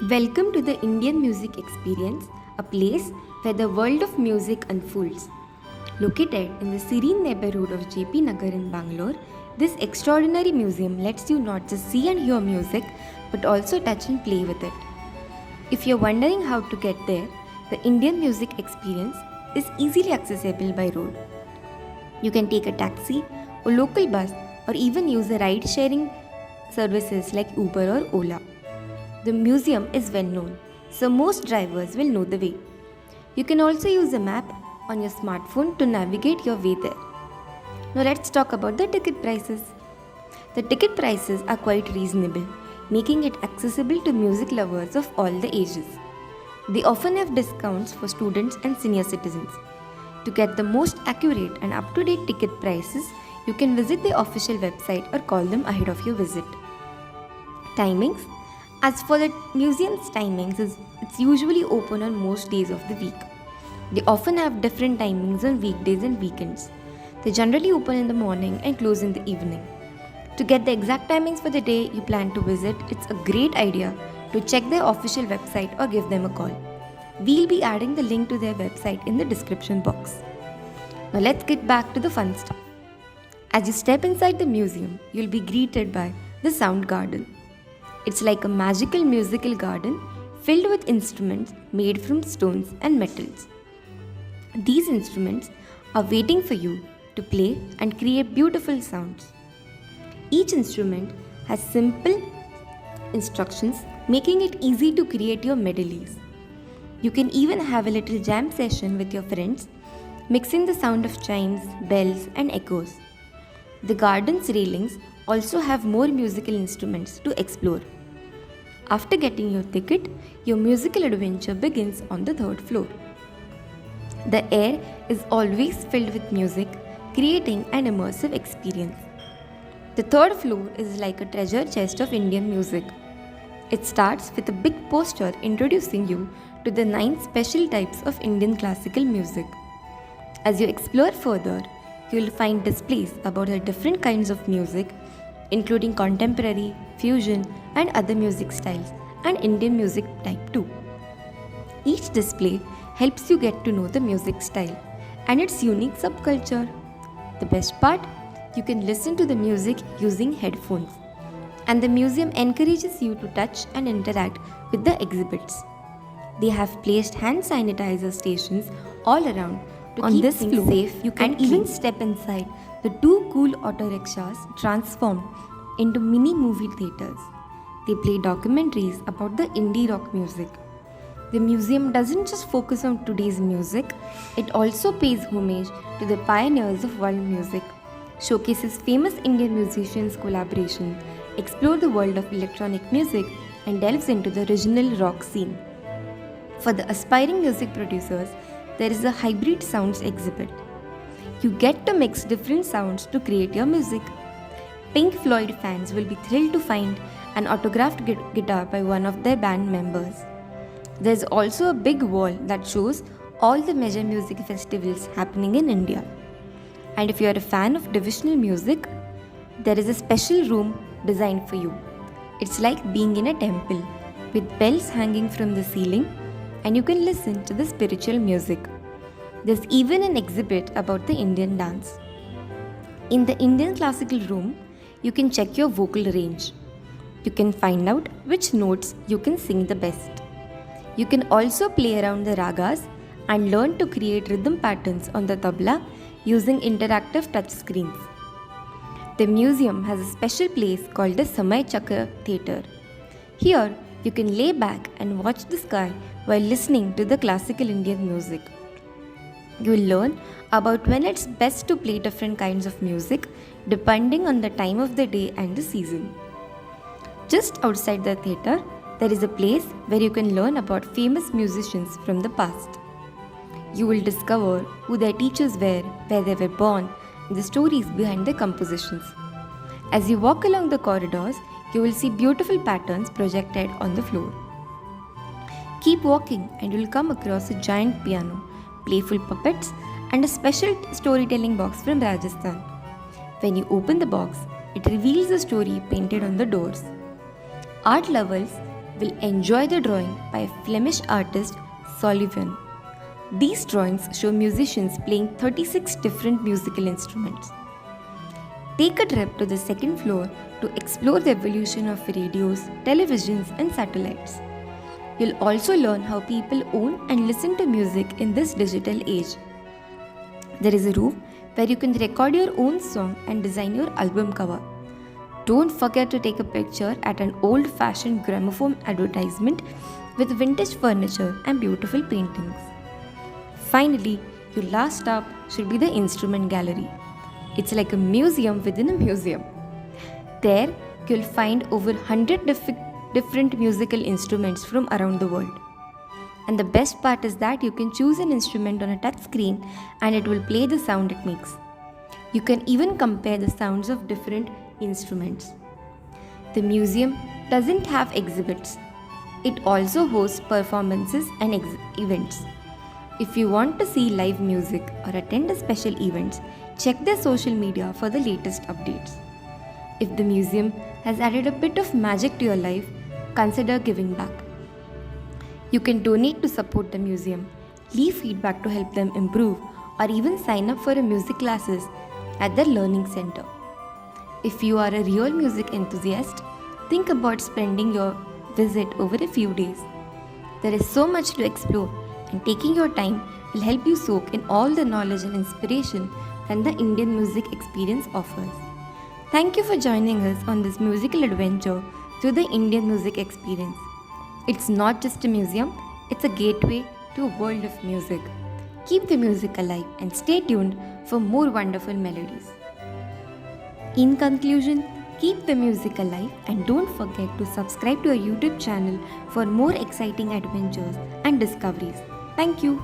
Welcome to the Indian Music Experience, a place where the world of music unfolds. Located in the serene neighborhood of JP Nagar in Bangalore, this extraordinary museum lets you not just see and hear music but also touch and play with it. If you're wondering how to get there, the Indian Music Experience is easily accessible by road. You can take a taxi or local bus or even use the ride sharing services like Uber or Ola. The museum is well known, so most drivers will know the way. You can also use a map on your smartphone to navigate your way there. Now let's talk about the ticket prices. The ticket prices are quite reasonable, making it accessible to music lovers of all the ages. They often have discounts for students and senior citizens. To get the most accurate and up-to-date ticket prices, you can visit the official website or call them ahead of your visit. Timings. As for the museum's timings, it's usually open on most days of the week. They often have different timings on weekdays and weekends. They generally open in the morning and close in the evening. To get the exact timings for the day you plan to visit, it's a great idea to check their official website or give them a call. We'll be adding the link to their website in the description box. Now let's get back to the fun stuff. As you step inside the museum, you'll be greeted by the sound garden. It's like a magical musical garden filled with instruments made from stones and metals. These instruments are waiting for you to play and create beautiful sounds. Each instrument has simple instructions, making it easy to create your melodies. You can even have a little jam session with your friends, mixing the sound of chimes, bells, and echoes. The garden's railings also have more musical instruments to explore. After getting your ticket, your musical adventure begins on the third floor. The air is always filled with music, creating an immersive experience. The third floor is like a treasure chest of Indian music. It starts with a big poster introducing you to the 9 special types of Indian classical music. As you explore further, you will find displays about the different kinds of music, including contemporary, fusion, and other music styles, and Indian music type too. Each display helps you get to know the music style and its unique subculture. The best part, you can listen to the music using headphones, and the museum encourages you to touch and interact with the exhibits. They have placed hand sanitizer stations all around to keep this things safe. You can even step inside the 2 cool auto rickshaws transformed into mini movie theaters. They play documentaries about the indie rock music. The museum doesn't just focus on today's music, it also pays homage to the pioneers of world music, showcases famous Indian musicians' collaboration, explores the world of electronic music, and delves into the regional rock scene. For the aspiring music producers, there is a hybrid sounds exhibit. You get to mix different sounds to create your music. Pink Floyd fans will be thrilled to find an autographed guitar by one of their band members. There's also a big wall that shows all the major music festivals happening in India. And if you're a fan of devotional music, there is a special room designed for you. It's like being in a temple with bells hanging from the ceiling, and you can listen to the spiritual music. There's even an exhibit about the Indian dance. In the Indian classical room, you can check your vocal range. You can find out which notes you can sing the best. You can also play around the ragas and learn to create rhythm patterns on the tabla using interactive touch screens. The museum has a special place called the Samay Chakra Theatre. Here, you can lay back and watch the sky while listening to the classical Indian music. You will learn about when it's best to play different kinds of music depending on the time of the day and the season. Just outside the theatre, there is a place where you can learn about famous musicians from the past. You will discover who their teachers were, where they were born, and the stories behind their compositions. As you walk along the corridors, you will see beautiful patterns projected on the floor. Keep walking and you will come across a giant piano, playful puppets, and a special storytelling box from Rajasthan. When you open the box, it reveals a story painted on the doors. Art lovers will enjoy the drawing by Flemish artist Solivan. These drawings show musicians playing 36 different musical instruments. Take a trip to the second floor to explore the evolution of radios, televisions, and satellites. You'll also learn how people own and listen to music in this digital age. There is a room where you can record your own song and design your album cover. Don't forget to take a picture at an old-fashioned gramophone advertisement with vintage furniture and beautiful paintings. Finally, your last stop should be the instrument gallery. It's like a museum within a museum. There, you'll find over 100 different musical instruments from around the world. And the best part is that you can choose an instrument on a touch screen and it will play the sound it makes. You can even compare the sounds of different instruments. The museum doesn't have exhibits. It also hosts performances and events. If you want to see live music or attend a special events, check their social media for the latest updates. If the museum has added a bit of magic to your life, consider giving back. You can donate to support the museum, leave feedback to help them improve, or even sign up for a music classes at their learning center. If you are a real music enthusiast, think about spending your visit over a few days. There is so much to explore, and taking your time will help you soak in all the knowledge and inspiration that the Indian music experience offers. Thank you for joining us on this musical adventure through the Indian music experience. It's not just a museum, it's a gateway to a world of music. Keep the music alive and stay tuned for more wonderful melodies. In conclusion, keep the music alive and don't forget to subscribe to our YouTube channel for more exciting adventures and discoveries. Thank you.